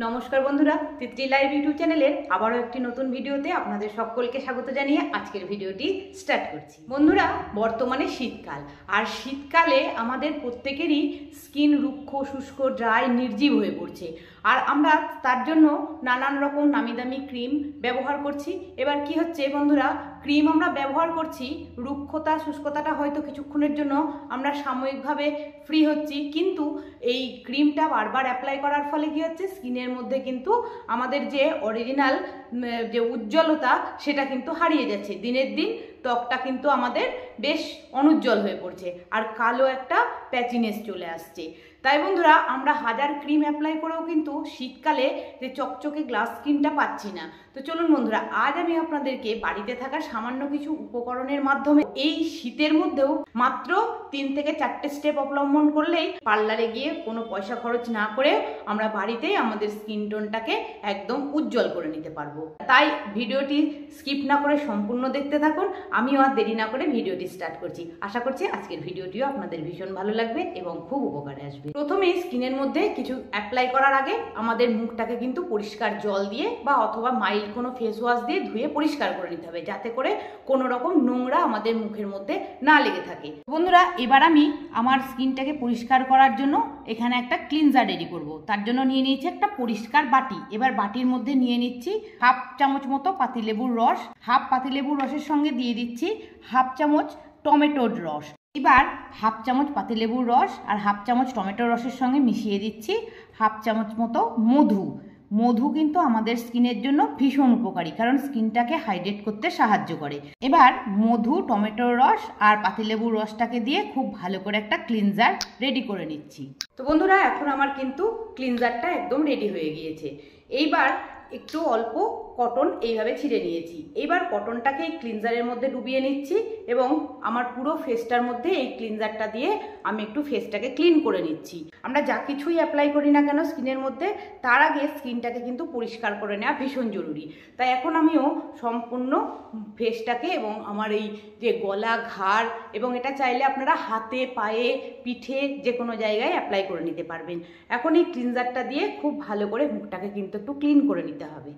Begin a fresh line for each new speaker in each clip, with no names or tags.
নমস্কার বন্ধুরা, Titli live YouTube চ্যানেলের আবারও একটি নতুন ভিডিওতে আপনাদের সকলকে স্বাগত জানিয়ে আজকের ভিডিওটি স্টার্ট করছি। বন্ধুরা, বর্তমানে শীতকাল, আর শীতকালে আমাদের প্রত্যেকেরই স্কিন রুক্ষ, শুষ্ক, ড্রাই, নির্জীব হয়ে পড়ছে। আর আমরা তার জন্য নানান রকম নামি দামি ক্রিম ব্যবহার করছি। এবার কি হচ্ছে বন্ধুরা, ক্রিম আমরা ব্যবহার করছি, রুক্ষতা শুষ্কতাটা হয়তো কিছুক্ষণের জন্য আমরা সাময়িকভাবে ফ্রি হচ্ছি, কিন্তু এই ক্রিমটা বারবার অ্যাপ্লাই করার ফলে কি হচ্ছে, স্কিনের মধ্যে কিন্তু আমাদের যে অরিজিনাল যে উজ্জ্বলতা সেটা কিন্তু হারিয়ে যাচ্ছে। দিনের দিন ত্বকটা কিন্তু আমাদের বেশ অনুজ্জ্বল হয়ে পড়ছে, আর কালো একটা প্যাচিনেস চলে আসছে। তাই বন্ধুরা, আমরা হাজার ক্রিম অ্যাপ্লাই করেও কিন্তু শীতকালে যে চকচকে গ্লাস স্কিনটা পাচ্ছি না। তো চলুন বন্ধুরা, আজ আমি আপনাদেরকে বাড়িতে থাকা সামান্য কিছু উপকরণের মাধ্যমে এই শীতের মধ্যেও মাত্র 3 থেকে 4টে স্টেপ অবলম্বন করলেই পার্লারে গিয়ে কোনো পয়সা খরচ না করে আমরা বাড়িতেই আমাদের স্কিন টোনটাকে একদম উজ্জ্বল করে নিতে পারবো। তাই ভিডিওটি স্কিপ না করে সম্পূর্ণ দেখতে থাকুন। আমিও আর দেরি না করে ভিডিওটি স্টার্ট করছি। আশা করছি আজকের ভিডিওটিও আপনাদের ভীষণ ভালো লাগবে এবং খুব উপকারে আসবে। প্রথমে স্কিনের মধ্যে কিছু অ্যাপ্লাই করার আগে আমাদের মুখটাকে কিন্তু পরিষ্কার জল দিয়ে বা অথবা মাইল্ড কোনো ফেস ওয়াশ দিয়ে ধুয়ে পরিষ্কার করে নিতে হবে, যাতে করে কোনো রকম নোংরা আমাদের মুখের মধ্যে না লেগে থাকে। বন্ধুরা, এবার আমি আমার স্কিনটাকে পরিষ্কার করার জন্য এখানে একটা ক্লিনজার রেডি করব। তার জন্য নিয়ে নিয়েছি একটা পরিষ্কার বাটি। এবার বাটির মধ্যে নিয়ে নিচ্ছি 1/2 চামচ মতো পাতিলেবুর রস। 1/2 পাতিলেবুর রসের সঙ্গে দিয়ে দিচ্ছি 1/2 চামচ টমেটোর রস। এবার 1/2 চামচ পাতিলেবুর রস আর 1/2 চামচ টমেটোর রসের সঙ্গে মিশিয়ে দিচ্ছি 1/2 চামচ মতো মধু। মধু কিন্তু আমাদের স্কিনের জন্য ভীষণ উপকারী, কারণ স্কিনটাকে হাইড্রেট করতে সাহায্য করে। এবার মধু, টমেটোর রস আর পাতিলেবুর রসটাকে দিয়ে খুব ভালো করে একটা ক্লিনজার রেডি করে নিচ্ছি। তো বন্ধুরা, এখন আমার কিন্তু ক্লিনজারটা একদম রেডি হয়ে গিয়েছে। এইবার একটু অল্প কটন এইভাবে ছিঁড়ে নিয়েছি। এইবার কটনটাকে এই ক্লিনজারের মধ্যে ডুবিয়ে নিচ্ছি এবং আমার পুরো ফেসটার মধ্যে এই ক্লিনজারটা দিয়ে আমি একটু ফেসটাকে ক্লিন করে নিচ্ছি। আমরা যা কিছুই অ্যাপ্লাই করি না কেন স্কিনের মধ্যে, তার আগে স্কিনটাকে কিন্তু পরিষ্কার করে নেওয়া ভীষণ জরুরি। তাই এখন আমিও সম্পূর্ণ ফেসটাকে এবং আমার এই যে গলা, ঘাড় এবং এটা চাইলে আপনারা হাতে, পায়ে, পিঠে যে কোনো জায়গায় অ্যাপ্লাই করে নিতে পারবেন। এখন এই ক্লিনজারটা দিয়ে খুব ভালো করে মুখটাকে কিন্তু একটু ক্লিন করে নিতে হবে।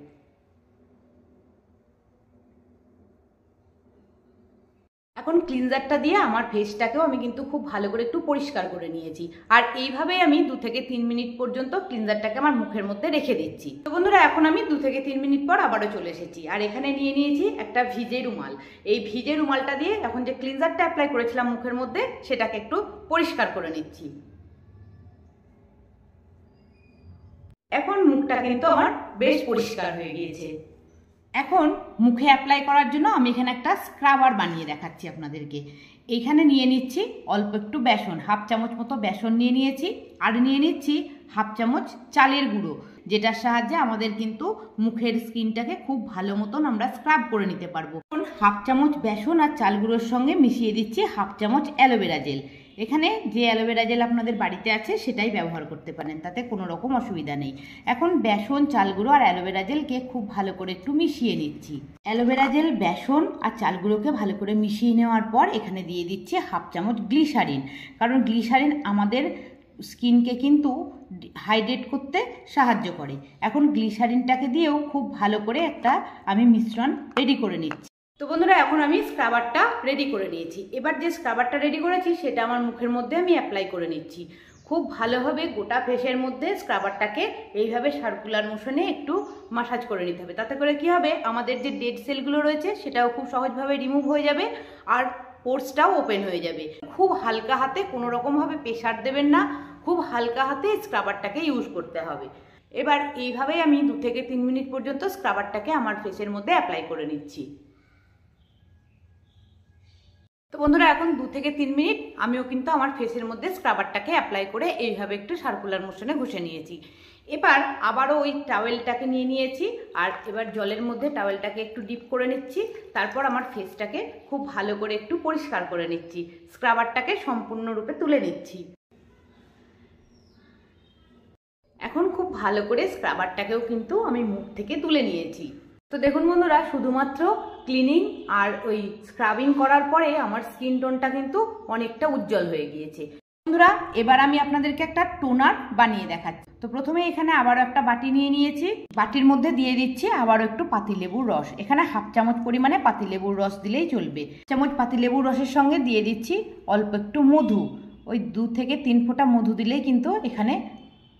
এখন ক্লিনজারটা দিয়ে আমার ফেসটাকেও আমি কিন্তু খুব ভালো করে একটু পরিষ্কার করে নিয়েছি, আর এইভাবেই আমি 2 থেকে 3 মিনিট পর্যন্ত ক্লিনজারটাকে আমার মুখের মধ্যে রেখে দিচ্ছি। তো বন্ধুরা, এখন আমি 2 থেকে 3 মিনিট পর আবারও চলে এসেছি, আর এখানে নিয়ে নিয়েছি একটা ভিজে রুমাল। এই ভিজে রুমালটা দিয়ে এখন যে ক্লিনজারটা অ্যাপ্লাই করেছিলাম মুখের মধ্যে সেটাকে একটু পরিষ্কার করে নিচ্ছি। এখন মুখটা কিন্তু আমার বেশ পরিষ্কার হয়ে গিয়েছে। এখন মুখে অ্যাপ্লাই করার জন্য আমি এখানে একটা স্ক্রাবার বানিয়ে দেখাচ্ছি আপনাদেরকে। এইখানে নিয়ে নিচ্ছি অল্প একটু বেসন, 1/2 চামচ মতো বেসন নিয়ে নিয়েছি, আর নিয়ে নিচ্ছি 1/2 চামচ চালের গুঁড়ো, যেটার সাহায্যে আমাদের কিন্তু মুখের স্কিনটাকে খুব ভালো মতন আমরা স্ক্রাব করে নিতে পারবো। 1/2 চামচ বেসন আর চাল গুঁড়োর সঙ্গে মিশিয়ে দিচ্ছি 1/2 চামচ অ্যালোভেরা জেল। এখানে যে অ্যালোভেরা জেল আপনাদের বাড়িতে আছে সেটাই ব্যবহার করতে পারেন, তাতে কোনো রকম অসুবিধা নেই। এখন বেসন, চাল গুঁড়ো আর অ্যালোভেরা জেলকে খুব ভালো করে একটু মিশিয়ে নিচ্ছি। অ্যালোভেরা জেল, বেসন আর চাল গুঁড়োকে ভালো করে মিশিয়ে নেওয়ার পর এখানে দিয়ে দিচ্ছি 1/2 চামচ গ্লিসারিন, কারণ গ্লিসারিন আমাদের স্কিনকে কিন্তু হাইড্রেট করতে সাহায্য করে। এখন গ্লিসারিনটাকে দিয়েও খুব ভালো করে একটা আমি মিশ্রণ রেডি করে নিচ্ছি। তো বন্ধুরা, এখন আমি স্ক্রাবারটা রেডি করে নিয়েছি। এবার যে স্ক্রাবারটা রেডি করেছি সেটা আমার মুখের মধ্যে আমি অ্যাপ্লাই করে নিচ্ছি। খুব ভালোভাবে গোটা ফেসের মধ্যে স্ক্রাবারটাকে এইভাবে সার্কুলার মোশনে একটু মাসাজ করে নিতে হবে। তাতে করে কি হবে, আমাদের যে ডেড সেলগুলো রয়েছে সেটাও খুব সহজভাবে রিমুভ হয়ে যাবে, আর পোর্সটাও ওপেন হয়ে যাবে। খুব হালকা হাতে, কোনো রকমভাবে প্রেশার দেবেন না, খুব হালকা হাতে স্ক্রাবারটাকে ইউজ করতে হবে। এবার এইভাবেই আমি 2 থেকে 3 মিনিট পর্যন্ত স্ক্রাবারটাকে আমার ফেসের মধ্যে অ্যাপ্লাই করে নিচ্ছি। তো বন্ধুরা, এখন 2 থেকে 3 মিনিট আমিও কিন্তু আমার ফেসের মধ্যে স্ক্রাবারটাকে অ্যাপ্লাই করে এইভাবে একটু সার্কুলার মোশনে ঘষে নিয়েছি। এবার আবারও ওই টাওয়েলটাকে নিয়ে নিয়েছি, আর এবার জলের মধ্যে টাওয়েলটাকে একটু ডিপ করে নিচ্ছি। তারপর আমার ফেসটাকে খুব ভালো করে একটু পরিষ্কার করে নিচ্ছি, স্ক্রাবারটাকে সম্পূর্ণরূপে তুলে নিচ্ছি। এখন খুব ভালো করে স্ক্রাবারটাকেও কিন্তু আমি মুখ থেকে তুলে নিয়েছি। তো দেখুন বন্ধুরা, শুধুমাত্র ক্লিনিং আর ওই স্ক্রাবিং করার পরে আমার স্কিন টোনটা কিন্তু অনেকটা উজ্জ্বল হয়ে গিয়েছে। বন্ধুরা, এবার আমি আপনাদেরকে একটা টোনার বানিয়ে দেখাচ্ছি। তো প্রথমে এখানে আবারও একটা বাটি নিয়ে নিয়েছি, বাটির মধ্যে দিয়ে দিচ্ছি আবারও একটু পাতিলেবুর রস। এখানে হাফ চামচ পরিমাণে পাতিলেবুর রস দিলেই চলবে। চামচ পাতিলেবুর রসের সঙ্গে দিয়ে দিচ্ছি অল্প একটু মধু, ওই 2 থেকে 3 ফোঁটা মধু দিলেই কিন্তু এখানে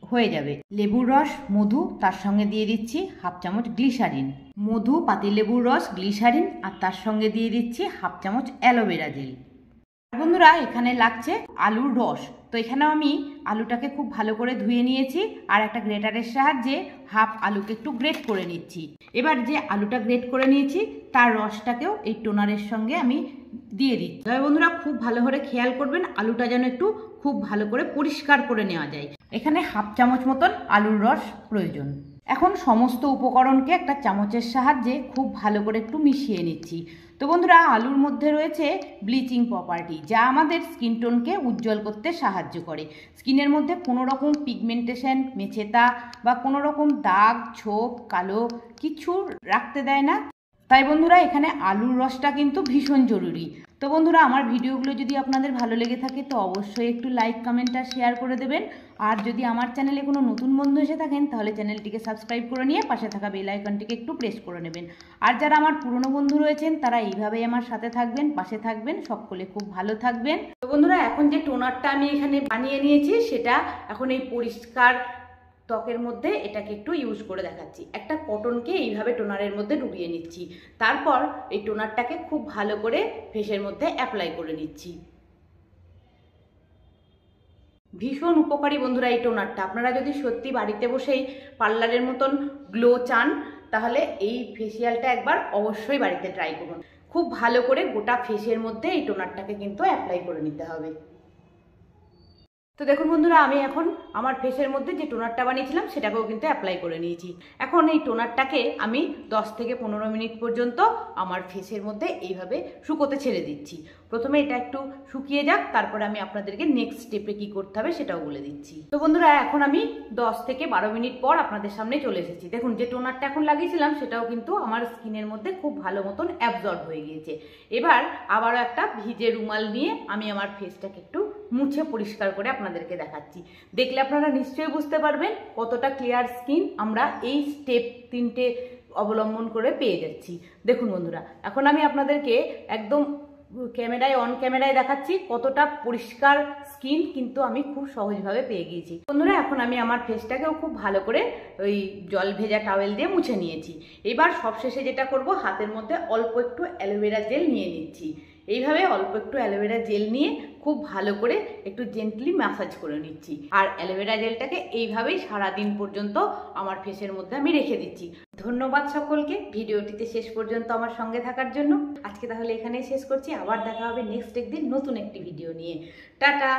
হয়ে যাবে। লেবুর রস, মধু, তার সঙ্গে দিয়ে দিচ্ছি হাফ চামচ গ্লিসারিন। মধু, পাতিলেবুর রস, গ্লিসারিন আর তার সঙ্গে দিয়ে দিচ্ছি হাফ চামচ অ্যালোভেরা জেল। বন্ধুরা এখানে লাগছে আলুর রস। তো এখানে আমি আলুটাকে খুব ভালো করে ধুয়ে নিয়েছি আর একটা গ্রেটারের সাহায্যে হাফ আলুকে একটু গ্রেট করে নিচ্ছি। এবার যে আলুটা গ্রেট করে নিয়েছি তার রসটাকেও এই টোনারের সঙ্গে আমি দিয়ে দিচ্ছি। তবে বন্ধুরা খুব ভালো করে খেয়াল করবেন আলুটা যেন একটু খুব ভালো করে পরিষ্কার করে নেওয়া যায়। এখানে হাফ চামচ মতন আলুর রস প্রয়োজন। এখন সমস্ত উপকরণকে একটা চামচের সাহায্যে খুব ভালো করে একটু মিশিয়ে নিচ্ছি। তো বন্ধুরা আলুর মধ্যে রয়েছে ব্লিচিং প্রপার্টি, যা আমাদের স্কিন টোনকে উজ্জ্বল করতে সাহায্য করে। স্কিনের মধ্যে কোনো রকম পিগমেন্টেশন, মেছেতা বা কোনো রকম দাগ, ছোপ, কালো কিছু রাখতে দেয় না। তাই বন্ধুরা এখানে আলুর রসটা কিন্তু ভীষণ জরুরি। তো বন্ধুরা আমার ভিডিওগুলো যদি আপনাদের ভালো লেগে থাকে তো অবশ্যই একটু লাইক, কমেন্ট আর শেয়ার করে দেবেন। আর যদি আমার চ্যানেলে কোনো নতুন বন্ধু এসে থাকেন তাহলে চ্যানেলটিকে সাবস্ক্রাইব করে নিয়ে পাশে থাকা বেল আইকনটিকে একটু প্রেস করে নেবেন। আর যারা আমার পুরনো বন্ধু রয়েছেন তারা এইভাবেই আমার সাথে থাকবেন, পাশে থাকবেন, সকলে খুব ভালো থাকবেন। তো বন্ধুরা এখন যে টোনারটা আমি এখানে বানিয়ে নিয়েছি সেটা এখন এই পরিষ্কার ত্বকের মধ্যে এটাকে একটু ইউজ করে দেখাচ্ছি। একটা কটনকে এইভাবে টোনারের মধ্যে ডুবিয়ে নিচ্ছি, তারপর এই টোনারটাকে খুব ভালো করে ফেসের মধ্যে অ্যাপ্লাই করে নিচ্ছি। ভীষণ উপকারী বন্ধুরা এই টোনারটা। আপনারা যদি সত্যি বাড়িতে বসেই পার্লারের মতন গ্লো চান তাহলে এই ফেসিয়ালটা একবার অবশ্যই বাড়িতে ট্রাই করুন। খুব ভালো করে গোটা ফেসের মধ্যে এই টোনারটাকে কিন্তু অ্যাপ্লাই করে নিতে হবে। তো দেখুন বন্ধুরা আমি এখন আমার ফেসের মধ্যে যে টোনারটা বানিয়েছিলাম সেটাকেও কিন্তু অ্যাপ্লাই করে নিয়েছি। এখন এই টোনারটাকে আমি 10 থেকে 15 মিনিট পর্যন্ত আমার ফেসের মধ্যে এইভাবে শুকোতে ছেড়ে দিচ্ছি। প্রথমে এটা একটু শুকিয়ে যাক, তারপরে আমি আপনাদেরকে নেক্সট স্টেপে কি করতে হবে সেটাও বলে দিচ্ছি। তো বন্ধুরা এখন আমি 10 থেকে 12 মিনিট পর আপনাদের সামনে চলে এসেছি। দেখুন যে টোনারটা এখন লাগিয়েছিলাম সেটাও কিন্তু আমার স্কিনের মধ্যে খুব ভালো মতন অ্যাবজর্ব হয়ে গিয়েছে। এবার আবারও একটা ভিজে রুমাল নিয়ে আমি আমার ফেসটাকে একটু মুছে পরিষ্কার করে আপনাদেরকে দেখাচ্ছি। দেখলে আপনারা নিশ্চয়ই বুঝতে পারবেন কতটা ক্লিয়ার স্কিন আমরা এই স্টেপ 3টে অবলম্বন করে পেয়ে যাচ্ছি। দেখুন বন্ধুরা এখন আমি আপনাদেরকে একদম ক্যামেরায় অন ক্যামেরায় দেখাচ্ছি কতটা পরিষ্কার স্কিন কিন্তু আমি খুব সহজভাবে পেয়ে গিয়েছি। বন্ধুরা এখন আমি আমার ফেসটাকেও খুব ভালো করে ওই জল ভেজা টাওয়েল দিয়ে মুছে নিয়েছি। এবার সবশেষে যেটা করব হাতের মধ্যে অল্প একটু অ্যালোভেরা জেল নিয়ে নিচ্ছি। এইভাবে অল্প একটু অ্যালোভেরা জেল নিয়ে খুব ভালো করে একটু জেন্টলি ম্যাসাজ করে নিচ্ছি। আর অ্যালোভেরা জেলটাকে এইভাবেই সারাদিন পর্যন্ত আমার ফেসের মধ্যে আমি রেখে দিচ্ছি। ধন্যবাদ সকলকে ভিডিওটিতে শেষ পর্যন্ত আমার সঙ্গে থাকার জন্য। আজকে তাহলে এখানেই শেষ করছি, আবার দেখা হবে নেক্সট একদিন নতুন একটি ভিডিও নিয়ে। টাটা।